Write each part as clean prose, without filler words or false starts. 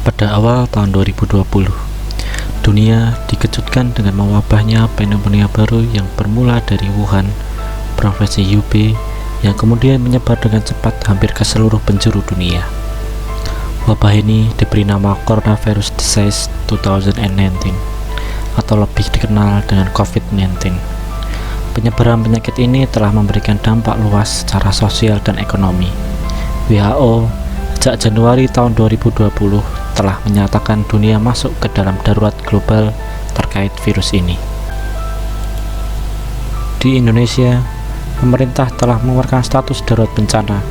Pada awal tahun 2020, dunia dikejutkan dengan mewabahnya pneumonia baru yang bermula dari Wuhan, provinsi Hubei, yang kemudian menyebar dengan cepat hampir ke seluruh penjuru dunia. Wabah ini diberi nama Coronavirus Disease 2019 atau lebih dikenal dengan COVID-19. Penyebaran penyakit ini telah memberikan dampak luas secara sosial dan ekonomi. WHO sejak Januari tahun 2020 telah menyatakan dunia masuk ke dalam darurat global terkait virus ini. Di Indonesia, pemerintah telah mengeluarkan status darurat bencana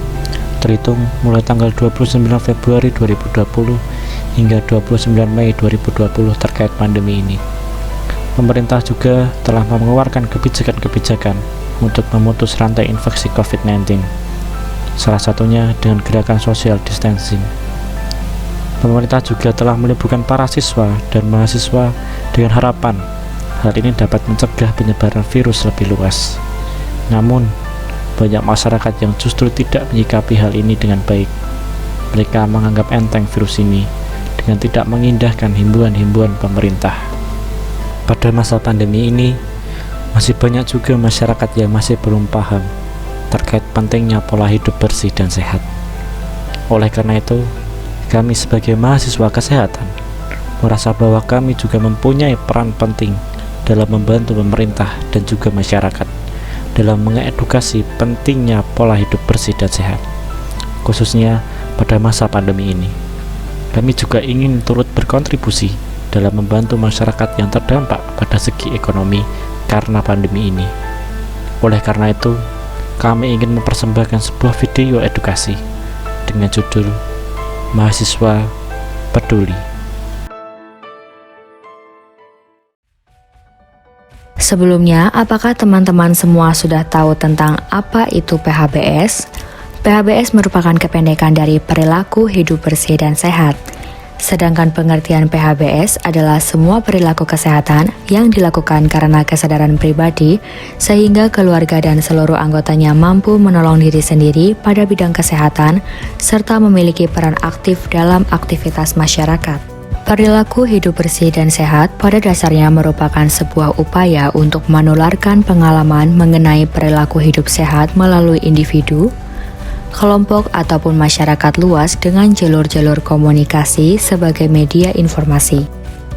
terhitung mulai tanggal 29 Februari 2020 hingga 29 Mei 2020 terkait pandemi ini. Pemerintah juga telah mengeluarkan kebijakan-kebijakan untuk memutus rantai infeksi COVID-19, salah satunya dengan gerakan social distancing. Pemerintah juga telah meliburkan para siswa dan mahasiswa dengan harapan hal ini dapat mencegah penyebaran virus lebih luas. Namun, banyak masyarakat yang justru tidak menyikapi hal ini dengan baik. Mereka menganggap enteng virus ini dengan tidak mengindahkan himbauan-himbauan pemerintah. Pada masa pandemi ini, masih banyak juga masyarakat yang masih belum paham terkait pentingnya pola hidup bersih dan sehat. Oleh karena itu, kami sebagai mahasiswa kesehatan merasa bahwa kami juga mempunyai peran penting dalam membantu pemerintah dan juga masyarakat dalam mengedukasi pentingnya pola hidup bersih dan sehat, khususnya pada masa pandemi ini. Kami juga ingin turut berkontribusi dalam membantu masyarakat yang terdampak pada segi ekonomi karena pandemi ini. Oleh karena itu, kami ingin mempersembahkan sebuah video edukasi dengan judul Mahasiswa Peduli. Sebelumnya, apakah teman-teman semua sudah tahu tentang apa itu PHBS? PHBS merupakan kependekan dari perilaku hidup bersih dan sehat. Sedangkan pengertian PHBS adalah semua perilaku kesehatan yang dilakukan karena kesadaran pribadi sehingga keluarga dan seluruh anggotanya mampu menolong diri sendiri pada bidang kesehatan serta memiliki peran aktif dalam aktivitas masyarakat. Perilaku hidup bersih dan sehat pada dasarnya merupakan sebuah upaya untuk menularkan pengalaman mengenai perilaku hidup sehat melalui individu, kelompok ataupun masyarakat luas dengan jalur-jalur komunikasi sebagai media informasi.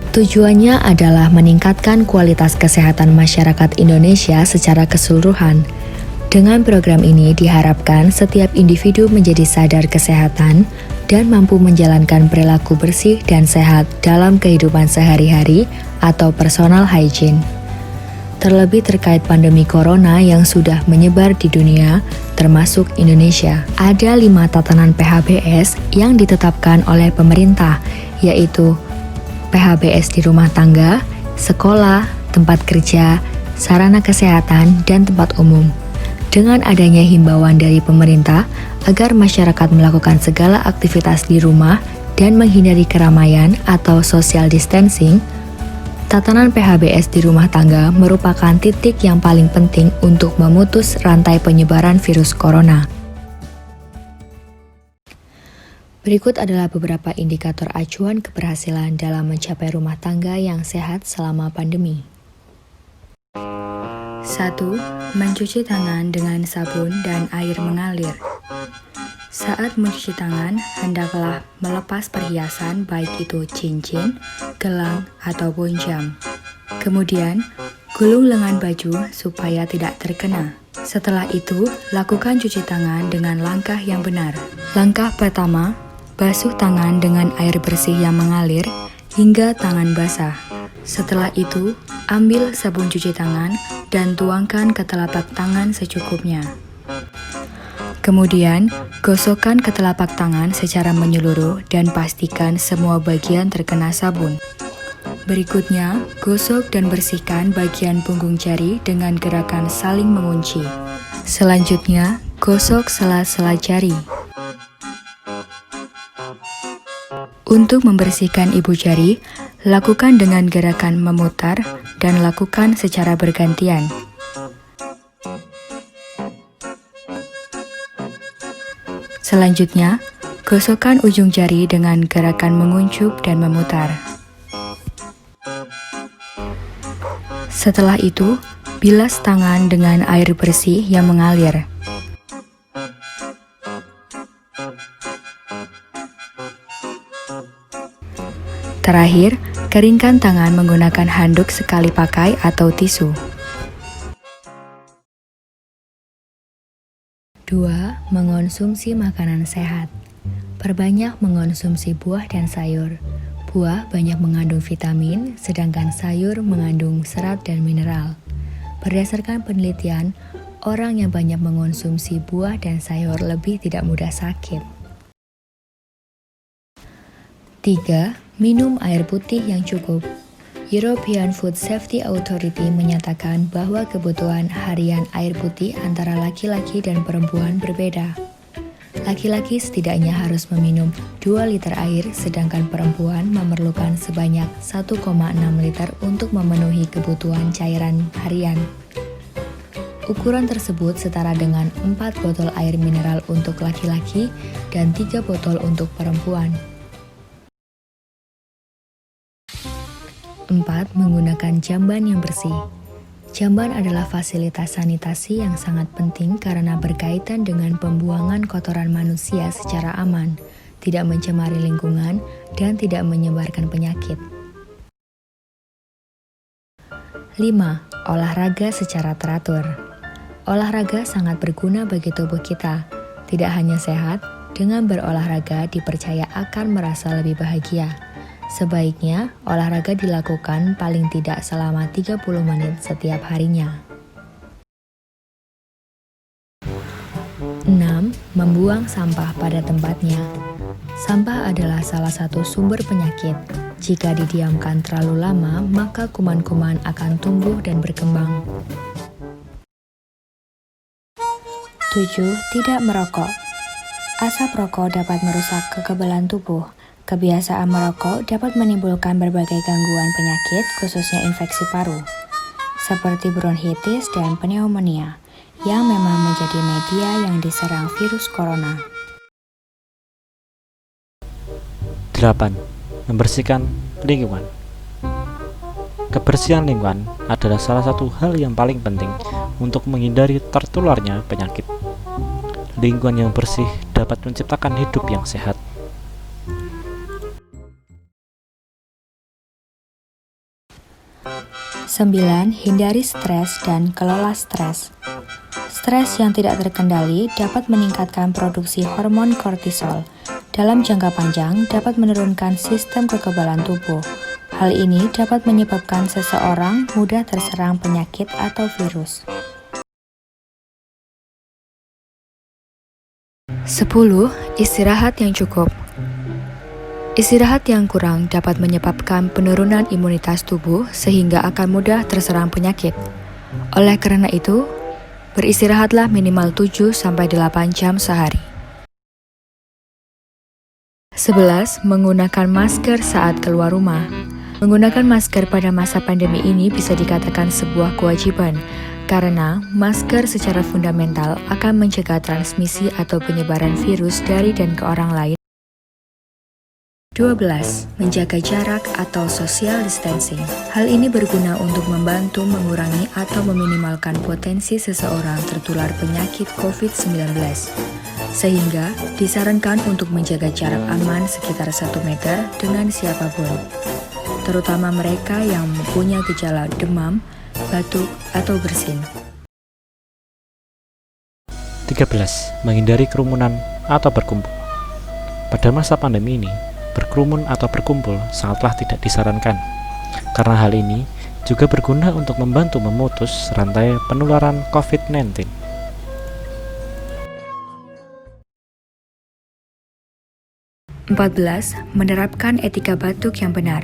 Tujuannya adalah meningkatkan kualitas kesehatan masyarakat Indonesia secara keseluruhan. Dengan program ini diharapkan setiap individu menjadi sadar kesehatan dan mampu menjalankan perilaku bersih dan sehat dalam kehidupan sehari-hari atau personal hygiene. Terlebih terkait pandemi corona yang sudah menyebar di dunia, termasuk Indonesia. Ada 5 tatanan PHBS yang ditetapkan oleh pemerintah, yaitu PHBS di rumah tangga, sekolah, tempat kerja, sarana kesehatan, dan tempat umum. Dengan adanya himbauan dari pemerintah agar masyarakat melakukan segala aktivitas di rumah dan menghindari keramaian atau social distancing, tatanan PHBS di rumah tangga merupakan titik yang paling penting untuk memutus rantai penyebaran virus corona. Berikut adalah beberapa indikator acuan keberhasilan dalam mencapai rumah tangga yang sehat selama pandemi. 1. Mencuci tangan dengan sabun dan air mengalir. Saat mencuci tangan, hendaklah melepas perhiasan baik itu cincin, gelang, ataupun jam. Kemudian, gulung lengan baju supaya tidak terkena. Setelah itu, lakukan cuci tangan dengan langkah yang benar. Langkah pertama, basuh tangan dengan air bersih yang mengalir hingga tangan basah. Setelah itu, ambil sabun cuci tangan dan tuangkan ke telapak tangan secukupnya. Kemudian, gosokkan ke telapak tangan secara menyeluruh dan pastikan semua bagian terkena sabun. Berikutnya, gosok dan bersihkan bagian punggung jari dengan gerakan saling mengunci. Selanjutnya, gosok sela-sela jari. Untuk membersihkan ibu jari, lakukan dengan gerakan memutar dan lakukan secara bergantian. Selanjutnya, Gosokkan ujung jari dengan gerakan menguncup dan memutar. Setelah itu, bilas tangan dengan air bersih yang mengalir. Terakhir, keringkan tangan menggunakan handuk sekali pakai atau tisu. 2. Mengonsumsi makanan sehat. Perbanyak mengonsumsi buah dan sayur. Buah banyak mengandung vitamin, sedangkan sayur mengandung serat dan mineral. Berdasarkan penelitian, orang yang banyak mengonsumsi buah dan sayur lebih tidak mudah sakit. 3. Minum air putih yang cukup. European Food Safety Authority menyatakan bahwa kebutuhan harian air putih antara laki-laki dan perempuan berbeda. Laki-laki setidaknya harus meminum 2 liter air, sedangkan perempuan memerlukan sebanyak 1,6 liter untuk memenuhi kebutuhan cairan harian. Ukuran tersebut setara dengan 4 botol air mineral untuk laki-laki dan 3 botol untuk perempuan. 4. Menggunakan jamban yang bersih. Jamban adalah fasilitas sanitasi yang sangat penting karena berkaitan dengan pembuangan kotoran manusia secara aman, tidak mencemari lingkungan, dan tidak menyebarkan penyakit. 5. Olahraga secara teratur. Olahraga sangat berguna bagi tubuh kita. Tidak hanya sehat, dengan berolahraga dipercaya akan merasa lebih bahagia. Sebaiknya, olahraga dilakukan paling tidak selama 30 menit setiap harinya. 6. Membuang sampah pada tempatnya. Sampah adalah salah satu sumber penyakit. Jika didiamkan terlalu lama, maka kuman-kuman akan tumbuh dan berkembang. 7. Tidak merokok. Asap rokok dapat merusak kekebalan tubuh. Kebiasaan merokok dapat menimbulkan berbagai gangguan penyakit, khususnya infeksi paru, seperti bronkitis dan pneumonia, yang memang menjadi media yang diserang virus corona. 8. Membersihkan lingkungan. Kebersihan lingkungan adalah salah satu hal yang paling penting untuk menghindari tertularnya penyakit. Lingkungan yang bersih dapat menciptakan hidup yang sehat. 9. Hindari stres dan kelola stres. Stres yang tidak terkendali dapat meningkatkan produksi hormon kortisol. Dalam jangka panjang dapat menurunkan sistem kekebalan tubuh. Hal ini dapat menyebabkan seseorang mudah terserang penyakit atau virus. 10. Istirahat yang cukup. Istirahat yang kurang dapat menyebabkan penurunan imunitas tubuh sehingga akan mudah terserang penyakit. Oleh karena itu, beristirahatlah minimal 7-8 jam sehari. 11. Menggunakan masker saat keluar rumah. Menggunakan masker pada masa pandemi ini bisa dikatakan sebuah kewajiban, karena masker secara fundamental akan mencegah transmisi atau penyebaran virus dari dan ke orang lain. 12. Menjaga jarak atau social distancing. Hal ini berguna untuk membantu mengurangi atau meminimalkan potensi seseorang tertular penyakit COVID-19. Sehingga disarankan untuk menjaga jarak aman sekitar 1 meter dengan siapapun, terutama mereka yang mempunyai gejala demam, batuk, atau bersin. 13. Menghindari kerumunan atau berkumpul. Pada masa pandemi ini, berkerumun atau berkumpul sangatlah tidak disarankan, karena hal ini juga berguna untuk membantu memutus rantai penularan COVID-19. 14. Menerapkan etika batuk yang benar.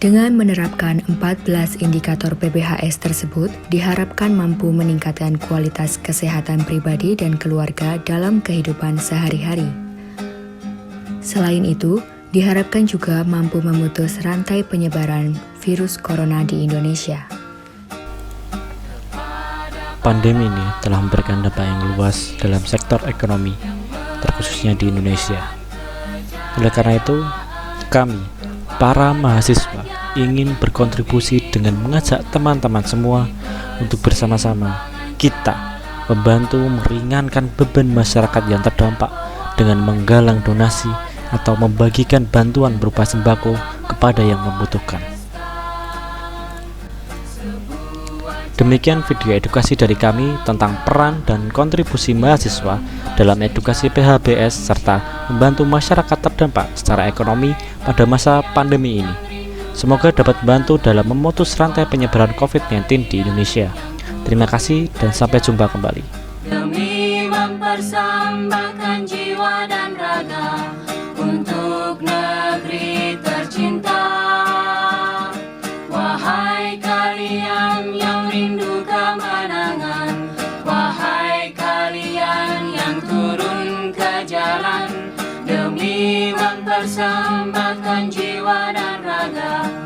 Dengan menerapkan 14 indikator PBHS tersebut, diharapkan mampu meningkatkan kualitas kesehatan pribadi dan keluarga dalam kehidupan sehari-hari. Selain itu, diharapkan juga mampu memutus rantai penyebaran virus corona di Indonesia. Pandemi ini telah memberikan dampak yang luas dalam sektor ekonomi, terkhususnya di Indonesia. Oleh karena itu, kami, para mahasiswa, ingin berkontribusi dengan mengajak teman-teman semua untuk bersama-sama kita membantu meringankan beban masyarakat yang terdampak dengan menggalang donasi atau membagikan bantuan berupa sembako kepada yang membutuhkan. Demikian video edukasi dari kami tentang peran dan kontribusi mahasiswa dalam edukasi PHBS serta membantu masyarakat terdampak secara ekonomi pada masa pandemi ini. Semoga dapat membantu dalam memutus rantai penyebaran COVID-19 di Indonesia. Terima kasih dan sampai jumpa kembali. Demi mempersembahkan jiwa dan raga untuk negeri tercinta. Wahai kalian yang rindu kemenangan, wahai kalian yang turun ke jalan demi mempersembahkan jiwa dan raga